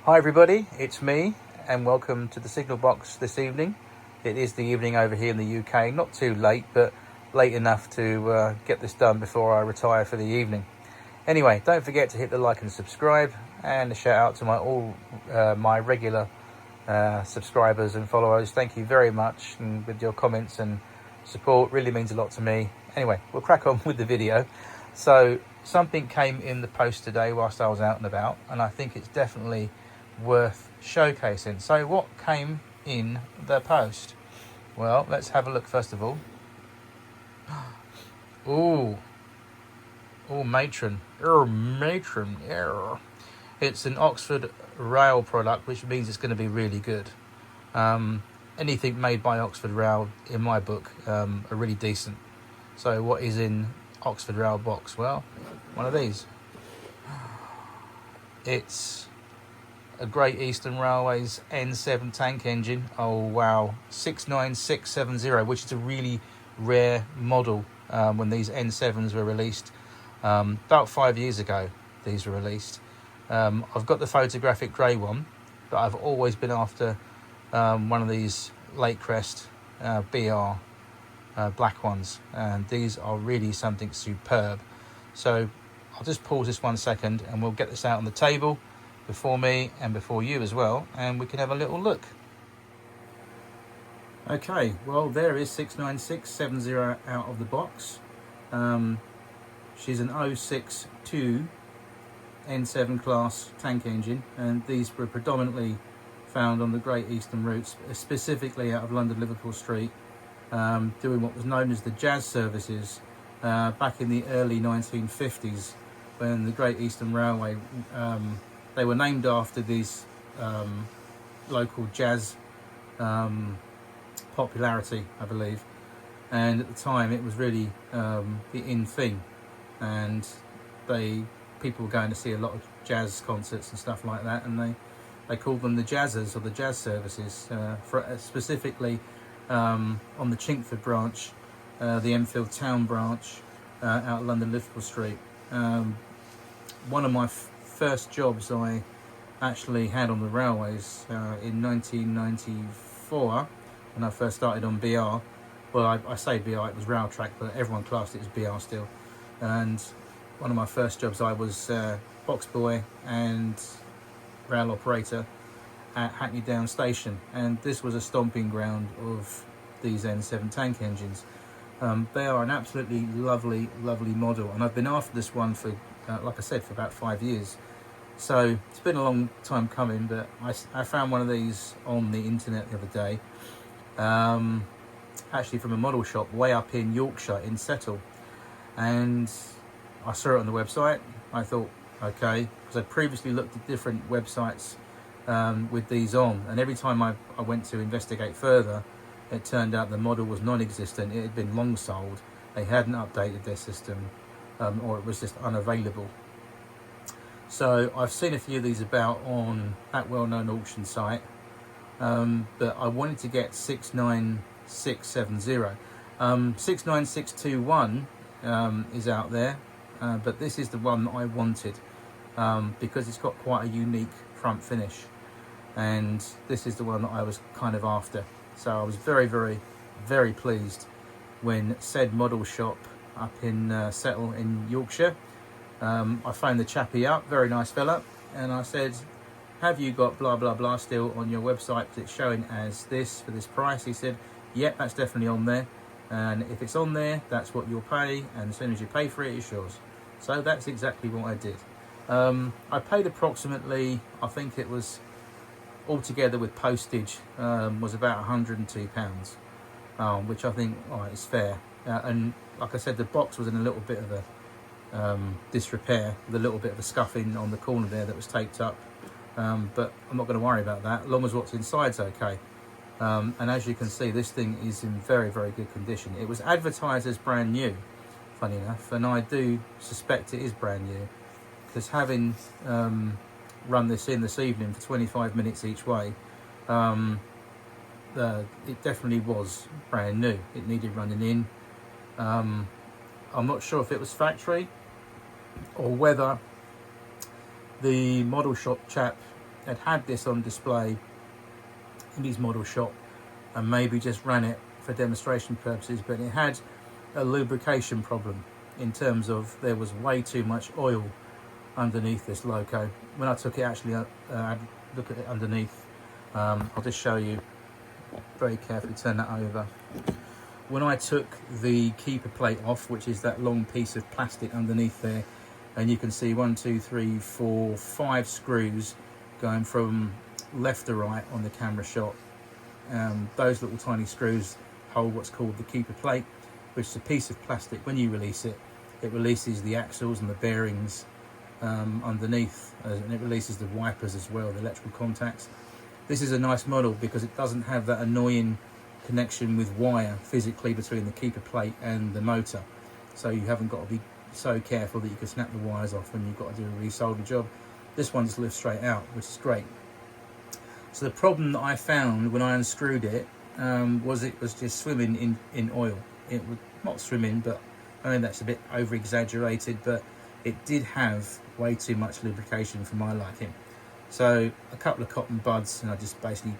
Hi everybody, it's me and welcome to the signal box this evening. It is the evening over here in the UK, not too late but late enough to get this done before I retire for the evening. Anyway, don't forget to hit the like and subscribe, and a shout out to my regular subscribers and followers. Thank you very much, and with your comments and support really means a lot to me. Anyway, we'll crack on with the video. So something came in the post today whilst I was out and about, and I think it's definitely worth showcasing. So what came in the post? Well, let's have a look first of all. Matron. It's an Oxford Rail product, which means it's going to be really good. Anything made by Oxford Rail, in my book, are really decent. So what is in Oxford Rail box? Well, one of these. It's a Great Eastern Railways N7 tank engine. Oh wow, 69670, which is a really rare model. When these N7s were released, about 5 years ago, these were released. I've got the photographic grey one, but I've always been after one of these Lake Crest BR black ones, and these are really something superb. So I'll just pause this 1 second and we'll get this out on the table before me and before you as well, and we can have a little look. Okay, well, there is 69670 out of the box. She's an 062 N7 class tank engine, and these were predominantly found on the Great Eastern routes, specifically out of London Liverpool Street, doing what was known as the jazz services back in the early 1950s, when the Great Eastern Railway, they were named after these local jazz popularity, I believe, and at the time it was really the in thing, and people were going to see a lot of jazz concerts and stuff like that, and they called them the jazzers, or the jazz services, specifically on the Chinkford branch, the Enfield Town branch, out London Liverpool Street. One of my first jobs I actually had on the railways in 1994, when I first started on BR. Well, I say BR, it was rail track, but everyone classed it as BR still. And one of my first jobs, I was box boy and rail operator at Hackney Down Station, and this was a stomping ground of these N7 tank engines. They are an absolutely lovely model, and I've been after this one for, like I said, for about 5 years. So it's been a long time coming, but I found one of these on the internet the other day, actually from a model shop way up in Yorkshire, in Settle, and I saw it on the website. I thought, okay, because I previously looked at different websites with these on, and every time I went to investigate further, it turned out the model was non-existent. It had been long sold, they hadn't updated their system, or it was just unavailable. So I've seen a few of these about on that well-known auction site, but I wanted to get 69670. 69621 is out there, but this is the one that I wanted, because it's got quite a unique front finish, and this is the one that I was kind of after. So I was very pleased when said model shop up in Settle in Yorkshire, I phoned the chappie up, very nice fella, and I said, have you got blah blah blah still on your website, because it's showing as this for this price? He said, yep, that's definitely on there, and if it's on there, that's what you'll pay, and as soon as you pay for it, it's yours. So that's exactly what I did. I paid approximately, I think it was altogether with postage, was about £102, which I think is fair. And like I said, the box was in a little bit of a disrepair, with a little bit of a scuffing on the corner there that was taped up, but I'm not going to worry about that, as long as what's inside's okay. And as you can see, this thing is in very good condition. It was advertised as brand new, funny enough, and I do suspect it is brand new, because having run this in this evening for 25 minutes each way, it definitely was brand new. It needed running in. I'm not sure if it was factory or whether the model shop chap had this on display in his model shop and maybe just ran it for demonstration purposes, but it had a lubrication problem in terms of there was way too much oil underneath this loco. When I took it actually had a look at it underneath, I'll just show you very carefully, turn that over. When I took the keeper plate off, which is that long piece of plastic underneath there, and you can see 1, 2, 3, 4, 5 screws going from left to right on the camera shot. Those little tiny screws hold what's called the keeper plate, which is a piece of plastic. When you release it, it releases the axles and the bearings underneath, and it releases the wipers as well, the electrical contacts. This is a nice model because it doesn't have that annoying connection with wire physically between the keeper plate and the motor, so you haven't got to be so careful that you can snap the wires off when you've got to do a resolder job. This one just lifts straight out, which is great. So the problem that I found when I unscrewed it was it was just swimming in oil. It was not swimming, but I mean that's a bit over exaggerated, but it did have way too much lubrication for my liking. So a couple of cotton buds and I just basically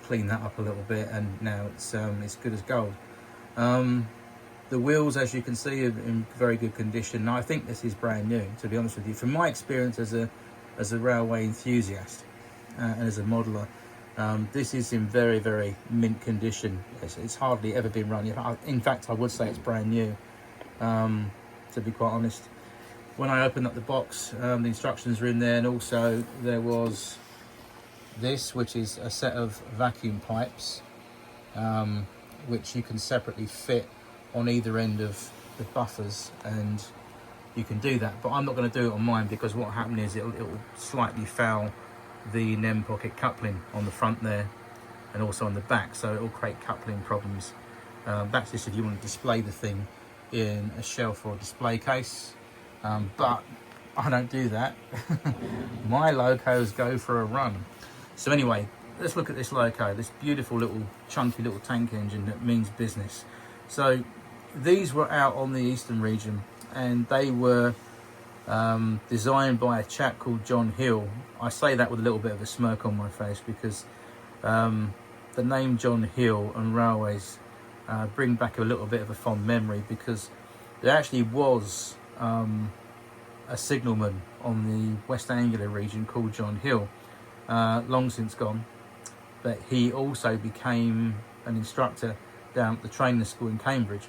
cleaned that up a little bit, and now it's good as gold. The wheels, as you can see, are in very good condition. Now, I think this is brand new, to be honest with you. From my experience as a railway enthusiast and as a modeller, this is in very, very mint condition. It's hardly ever been run. In fact, I would say it's brand new, to be quite honest. When I opened up the box, the instructions were in there, and also there was this, which is a set of vacuum pipes, which you can separately fit on either end of the buffers, and you can do that, but I'm not going to do it on mine because what happened is it'll slightly foul the NEM pocket coupling on the front there and also on the back, so it'll create coupling problems. That's just if you want to display the thing in a shelf or a display case, but I don't do that. My locos go for a run. So anyway, let's look at this loco, this beautiful little chunky little tank engine that means business. So these were out on the eastern region, and they were designed by a chap called John Hill. I say that with a little bit of a smirk on my face because the name John Hill and railways bring back a little bit of a fond memory, because there actually was a signalman on the West Anglia region called John Hill, long since gone, but he also became an instructor down at the training school in Cambridge,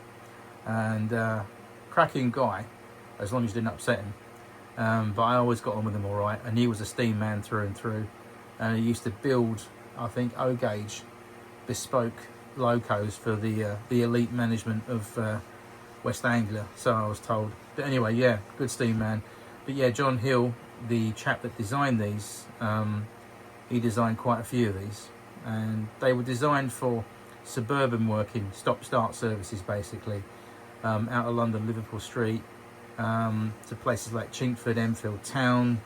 and cracking guy, as long as you didn't upset him, but I always got on with him all right, and he was a steam man through and through, and he used to build, I think, O-gauge bespoke locos for the elite management of West Anglia, so I was told. But anyway, yeah, good steam man. But yeah, John Hill, the chap that designed these, he designed quite a few of these, and they were designed for suburban working, stop-start services basically, out of London, Liverpool Street, to places like Chinkford, Enfield Town,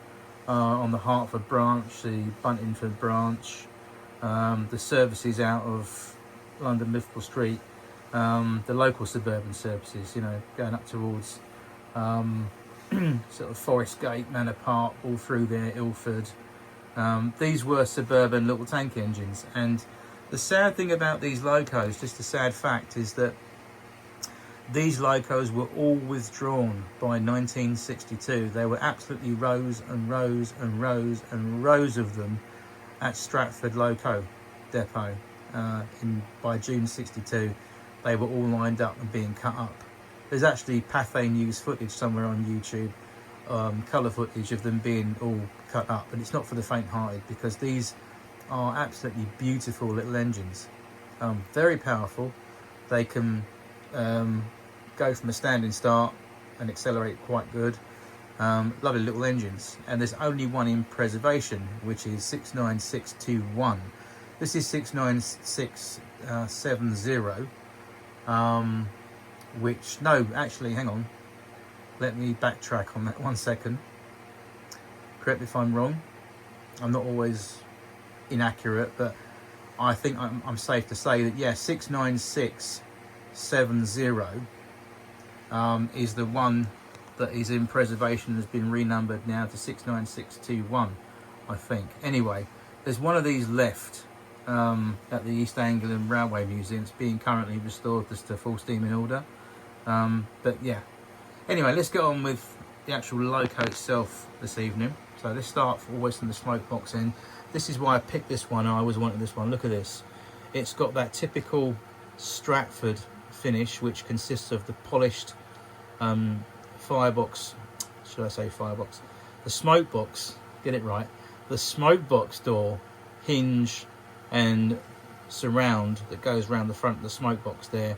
on the Hertford branch, the Buntingford branch, the services out of London, Liverpool Street, the local suburban services, you know, going up towards sort of Forest Gate, Manor Park, all through there, Ilford. These were suburban little tank engines, and the sad thing about these locos, just a sad fact, is that these locos were all withdrawn by 1962. There were absolutely rows and rows and rows and rows of them at Stratford Loco Depot. By June 62, they were all lined up and being cut up. There's actually Pathé News footage somewhere on YouTube, colour footage of them being all cut up, but it's not for the faint-hearted, because these are absolutely beautiful little engines, very powerful. They can go from a standing start and accelerate quite good. Lovely little engines, and there's only one in preservation, which is 69621. This is 69670, which, no, actually, hang on, let me backtrack on that 1 second. Correct me if I'm wrong, I'm not always inaccurate, but I think I'm safe to say that, yeah, 69670 is the one that is in preservation, has been renumbered now to 69621. I think. Anyway, there's one of these left at the East Anglian Railway Museum. It's being currently restored just to full steam in order. But yeah, anyway, let's get on with the actual loco itself this evening. So let's start always from the smoke box end. This is why I picked this one. I always wanted this one. Look at this. It's got that typical Stratford finish, which consists of the polished firebox, should I say firebox? The smoke box, get it right. The smoke box door, hinge and surround that goes around the front of the smoke box there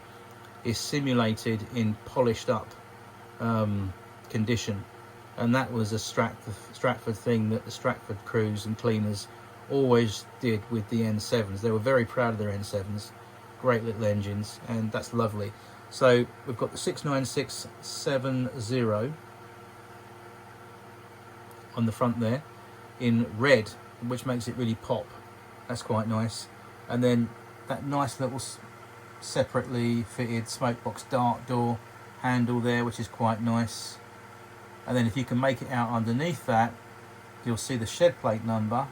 is simulated in polished up condition. And that was a Stratford thing that the Stratford crews and cleaners always did with the N7s. They were very proud of their N7s, great little engines, and that's lovely. So we've got the 69670 on the front there in red, which makes it really pop. That's quite nice. And then that nice little separately fitted smoke box dart door handle there, which is quite nice. And then if you can make it out underneath that, you'll see the shed plate number,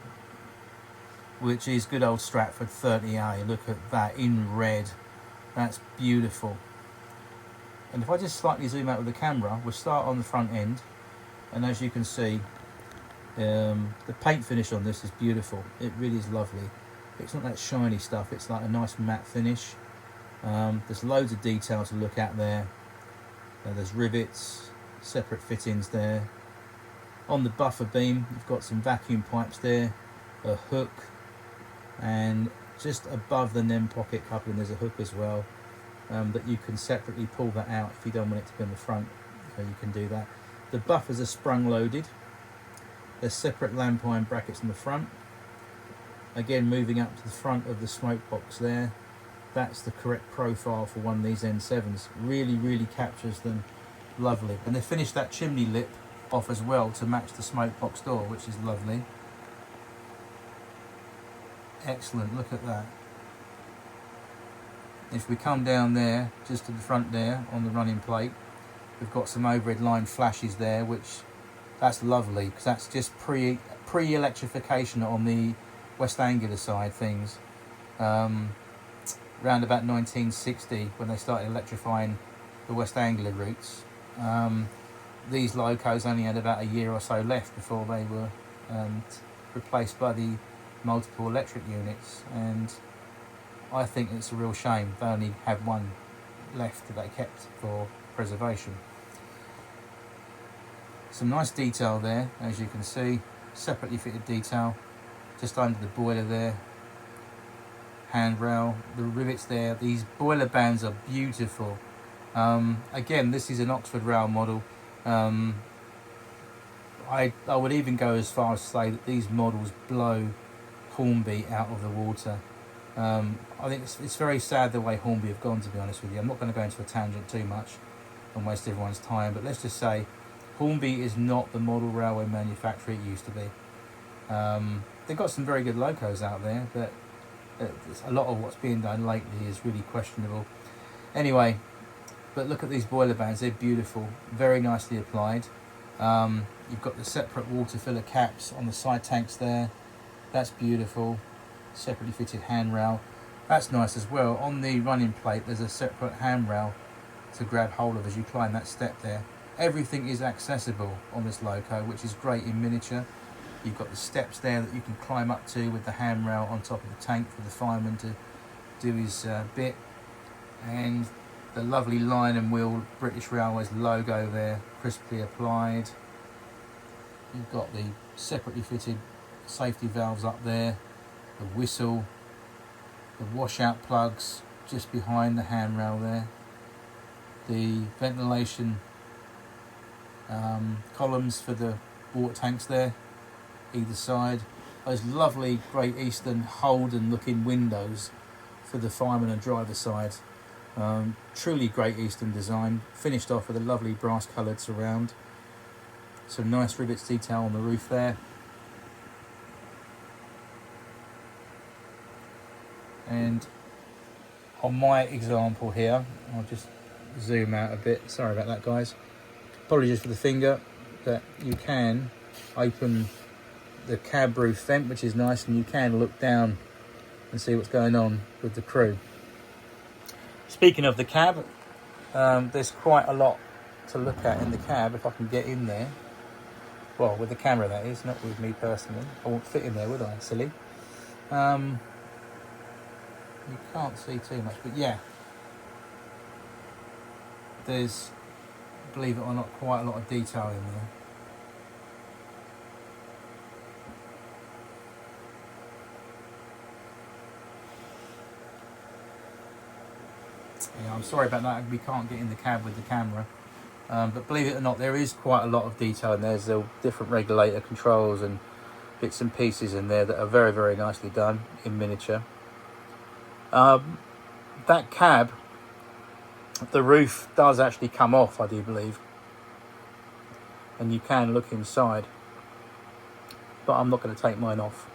which is good old Stratford 30A. Look at that in red. That's beautiful. And if I just slightly zoom out with the camera, we'll start on the front end. And as you can see, the paint finish on this is beautiful. It really is lovely. It's not that shiny stuff. It's like a nice matte finish. There's loads of detail to look at there. There's rivets, separate fittings there. On the buffer beam, you've got some vacuum pipes there, a hook, and just above the NEM pocket coupling there's a hook as well, that you can separately pull that out if you don't want it to be on the front, so you can do that. The buffers are sprung loaded. There's separate lamp iron brackets in the front. Again, moving up to the front of the smoke box there, that's the correct profile for one of these N7s. Really captures them lovely. And they finished that chimney lip off as well to match the smoke box door, which is lovely. Excellent, look at that. If we come down there, just to the front there on the running plate, we've got some overhead line flashes there, which that's lovely, because that's just pre-electrification on the West Anglia side things. Around about 1960, when they started electrifying the West Anglia routes, these locos only had about a year or so left before they were replaced by the multiple electric units, and I think it's a real shame they only have one left that they kept for preservation. Some nice detail there, as you can see, separately fitted detail just under the boiler there, handrail, the rivets there. These boiler bands are beautiful. Again, this is an Oxford rail model. I would even go as far as to say that these models blow Hornby out of the water. I think it's very sad the way Hornby have gone, to be honest with you. I'm not going to go into a tangent too much and waste everyone's time, but let's just say Hornby is not the model railway manufacturer it used to be. They've got some very good locos out there, but a lot of what's being done lately is really questionable. Anyway, but look at these boiler bands, they're beautiful, very nicely applied. You've got the separate water filler caps on the side tanks there, that's beautiful. Separately fitted handrail, that's nice as well. On the running plate there's a separate handrail to grab hold of as you climb that step there. Everything is accessible on this loco, which is great in miniature. You've got the steps there that you can climb up to with the handrail on top of the tank for the fireman to do his bit, and the lovely line and wheel British Railways logo there, crisply applied. You've got the separately fitted safety valves up there, the whistle, the washout plugs just behind the handrail there, the ventilation columns for the water tanks there either side, those lovely Great Eastern Holden looking windows for the fireman and driver side. Truly Great Eastern design, finished off with a lovely brass coloured surround. Some nice rivets detail on the roof there. And on my example here, I'll just zoom out a bit, sorry about that guys, apologies for the finger, but you can open the cab roof vent, which is nice, and you can look down and see what's going on with the crew. Speaking of the cab, there's quite a lot to look at in the cab if I can get in there. Well, with the camera that is, not with me personally. I won't fit in there, would I? Silly. You can't see too much, but yeah. There's, believe it or not, quite a lot of detail in there. Yeah, I'm sorry about that, we can't get in the cab with the camera. But believe it or not, there is quite a lot of detail in there. There's different regulator controls and bits and pieces in there that are very, very nicely done in miniature. That cab, the roof does actually come off, I do believe. And you can look inside. But I'm not going to take mine off.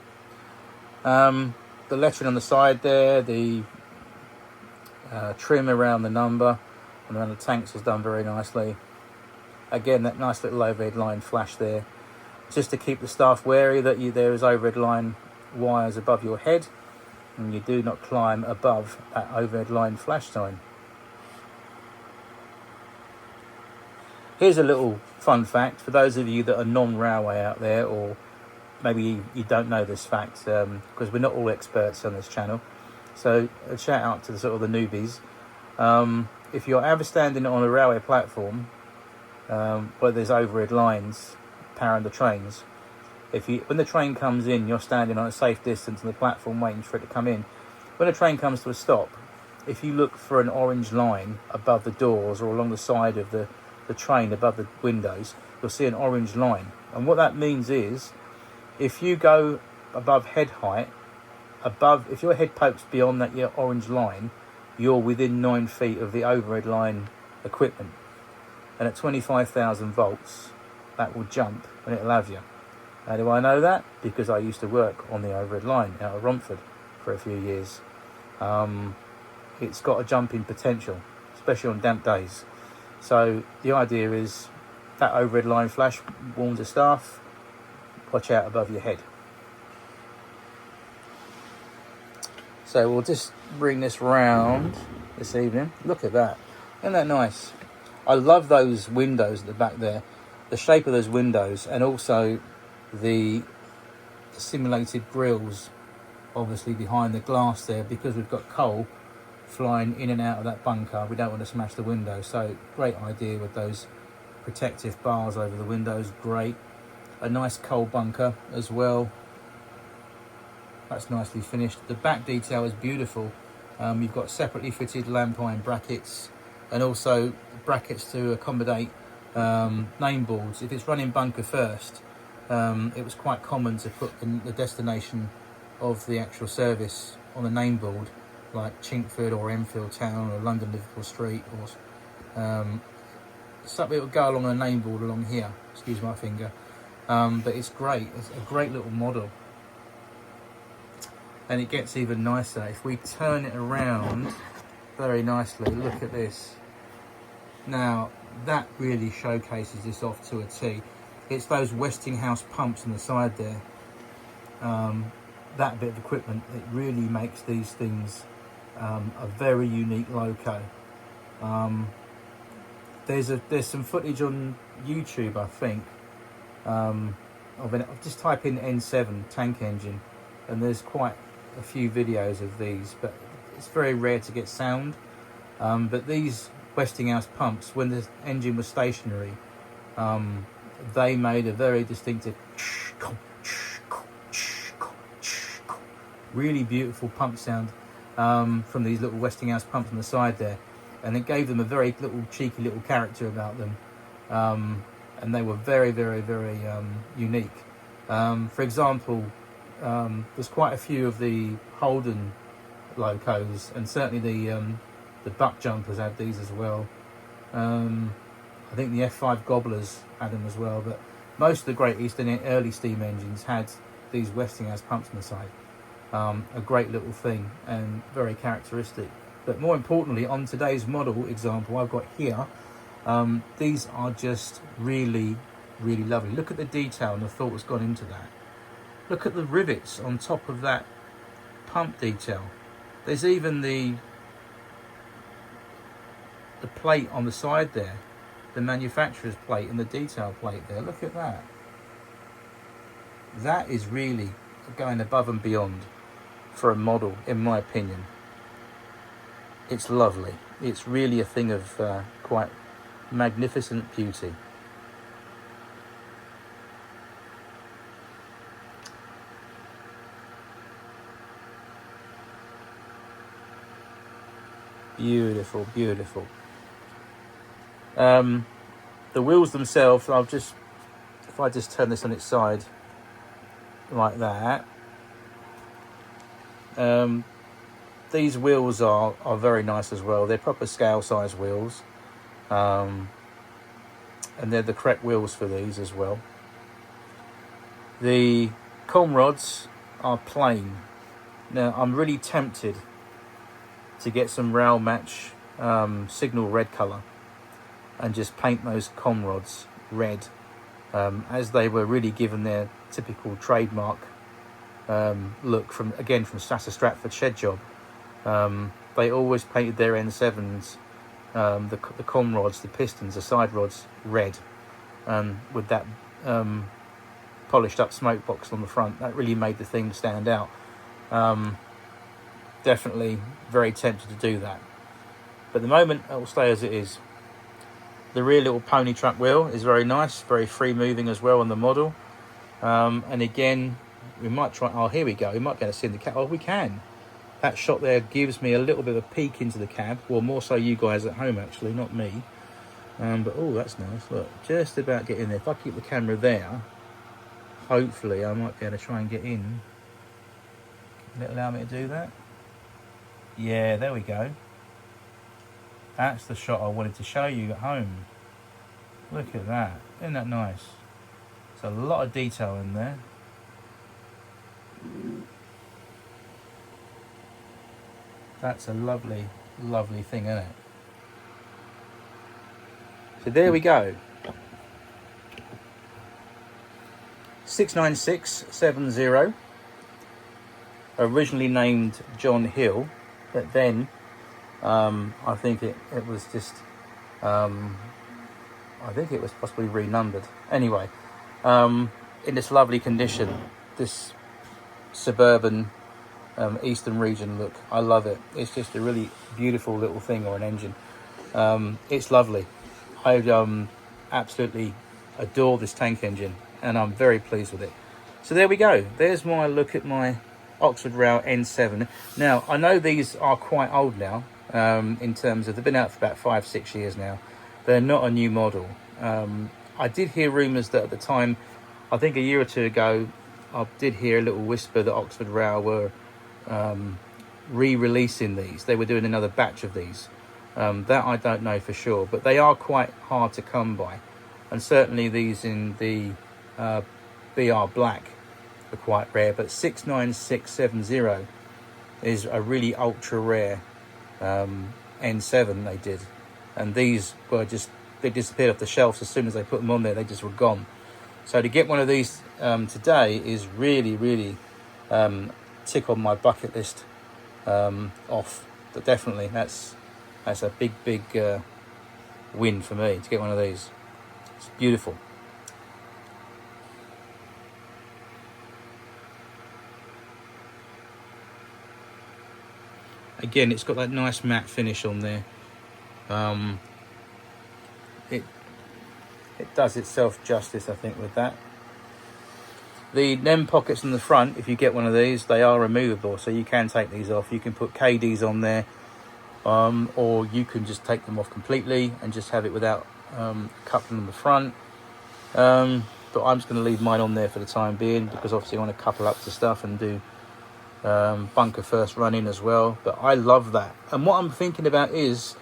The lettering on the side there, the trim around the number and around the tanks is done very nicely. Again, that nice little overhead line flash there, just to keep the staff wary that there is overhead line wires above your head, and you do not climb above that overhead line flash sign. Here's a little fun fact for those of you that are non-railway out there, or maybe you don't know this fact, because we're not all experts on this channel. So a shout out to the sort of the newbies. If you're ever standing on a railway platform where there's overhead lines powering the trains, when the train comes in, you're standing on a safe distance on the platform waiting for it to come in. When a train comes to a stop, if you look for an orange line above the doors or along the side of the train above the windows, you'll see an orange line. And what that means is, if you go above head height, if your head pokes beyond that orange line, you're within 9 feet of the overhead line equipment. And at 25,000 volts, that will jump and it'll have you. How do I know that? Because I used to work on the overhead line out of Romford for a few years. It's got a jumping potential, especially on damp days. So the idea is that overhead line flash warns the staff, watch out above your head. So we'll just bring this round this evening. Look at that. Isn't that nice? I love those windows at the back there. The shape of those windows, and also the simulated grills obviously behind the glass there, because we've got coal flying in and out of that bunker. We don't want to smash the window, so great idea with those protective bars over the windows. Great. A nice coal bunker as well. That's nicely finished. The back detail is beautiful. You've got separately fitted lamp iron brackets, and also brackets to accommodate name boards. If it's running bunker first, it was quite common to put the destination of the actual service on a name board, like Chinkford or Enfield Town or London Liverpool Street, or something that would go along a name board along here. Excuse my finger. But it's great. It's a great little model. And it gets even nicer if we turn it around very nicely. Look at this. Now that really showcases this off to a T. It's those Westinghouse pumps on the side there. That bit of equipment, it really makes these things a very unique loco. There's some footage on YouTube, I think. I'll just type in N7 tank engine, and there's quite a few videos of these, but it's very rare to get sound. But these Westinghouse pumps, when the engine was stationary, they made a very distinctive, really beautiful pump sound from these little Westinghouse pumps on the side there, and it gave them a very little cheeky little character about them, and they were very, very, very unique. For example, there's quite a few of the Holden locos, and certainly the buck jumpers had these as well. I think the F5 Gobblers had them as well, but most of the Great Eastern early steam engines had these Westinghouse pumps on the side. A great little thing and very characteristic. But more importantly, on today's model example I've got here, these are just really, really lovely. Look at the detail and the thought that's gone into that. Look at the rivets on top of that pump detail. There's even the plate on the side there, the manufacturer's plate and the detail plate there. Look at that. That is really going above and beyond for a model, in my opinion. It's lovely. It's really a thing of quite magnificent beauty. Beautiful, beautiful. The wheels themselves, if I just turn this on its side like that, these wheels are very nice as well. They're proper scale size wheels, and they're the correct wheels for these as well. The com rods are plain. Now I'm really tempted to get some rail match signal red colour and just paint those com rods red, as they were really given their typical trademark look from Strata Stratford shed job. They always painted their N7s, the com rods, the pistons, the side rods red, with that polished up smoke box on the front. That really made the thing stand out. Definitely very tempted to do that, but at the moment it will stay as it is. The rear little pony truck wheel is very nice, very free moving as well on the model. And again, we might try, oh here we go, we might be able to see in the cab. Oh, we can. That shot there gives me a little bit of a peek into the cab. Well, more so you guys at home actually, not me. But oh, that's nice. Look, just about get in there. If I keep the camera there, hopefully I might be able to try and get in. Will it allow me to do that? Yeah, there we go. That's the shot I wanted to show you at home. Look at that. Isn't that nice? There's a lot of detail in there. That's a lovely, lovely thing, isn't it? So there we go. 69670. Originally named John Hill, but then I think it was just I think it was possibly renumbered. Anyway, in this lovely condition, this suburban eastern region look, I love it. It's just a really beautiful little thing, or an engine. It's lovely. I absolutely adore this tank engine, and I'm very pleased with it. So there we go. There's my look at my Oxford Rail N7. Now I know these are quite old now, in terms of they've been out for about 5-6 years now. They're not a new model. I did hear rumours that at the time, I think a year or two ago, I did hear a little whisper that Oxford Rail were re-releasing these. They were doing another batch of these. That I don't know for sure, but they are quite hard to come by, and certainly these in the BR Black are quite rare. But 69670 is a really ultra rare N7 they did, and these were they disappeared off the shelves as soon as they put them on there. They just were gone. So to get one of these today is really tick on my bucket list off. But definitely that's a big win for me to get one of these. It's beautiful. Again, it's got that nice matte finish on there. It does itself justice, I think, with that. The NEM pockets in the front, if you get one of these, they are removable, so you can take these off. You can put KDs on there, or you can just take them off completely and just have it without coupling on the front. But I'm just going to leave mine on there for the time being, because obviously I want to couple up to stuff and do bunker first run in as well. But I love that. And what I'm thinking about is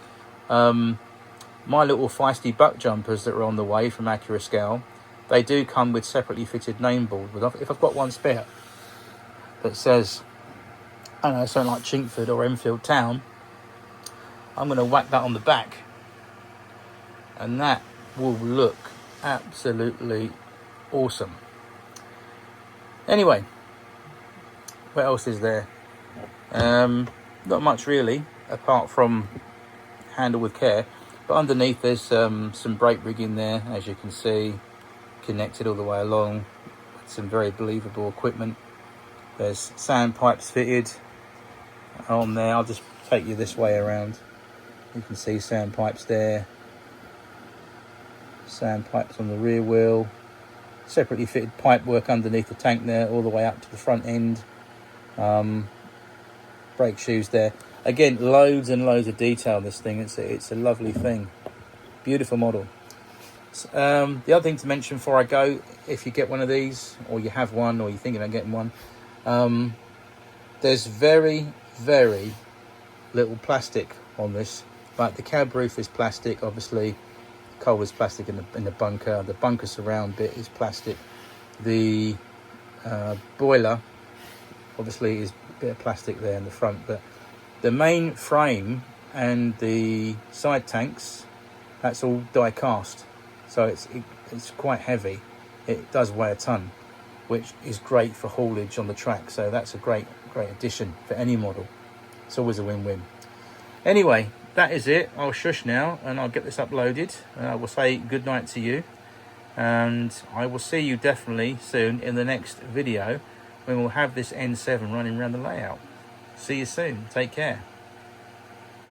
my little feisty buck jumpers that are on the way from Accurascale. They do come with separately fitted name board. But if I've got one spare that says, I don't know, something like Chinkford or Enfield Town, I'm going to whack that on the back, and that will look absolutely awesome. Anyway, What else is there? Not much really, apart from handle with care. But underneath there's some brake rig in there, as you can see, connected all the way along. Some very believable equipment. There's sand pipes fitted on there. I'll just take you this way around. You can see sand pipes there. Sand pipes on the rear wheel. Separately fitted pipe work underneath the tank there, all the way up to the front end. Brake shoes there. Again, loads and loads of detail in this thing. It's a lovely thing. Beautiful model. The other thing to mention before I go, if you get one of these, or you have one, or you're thinking about getting one, there's very, very little plastic on this. Like the cab roof is plastic, obviously. Coal is plastic in the bunker. The bunker surround bit is plastic. The boiler, obviously, is a bit of plastic there in the front. But the main frame and the side tanks, that's all die cast. So it's quite heavy. It does weigh a ton, which is great for haulage on the track. So that's a great addition for any model. It's always a win-win. Anyway, that is it. I'll shush now and I'll get this uploaded. I will say good night to you. And I will see you definitely soon in the next video when we'll have this N7 running around the layout. See you soon. Take care.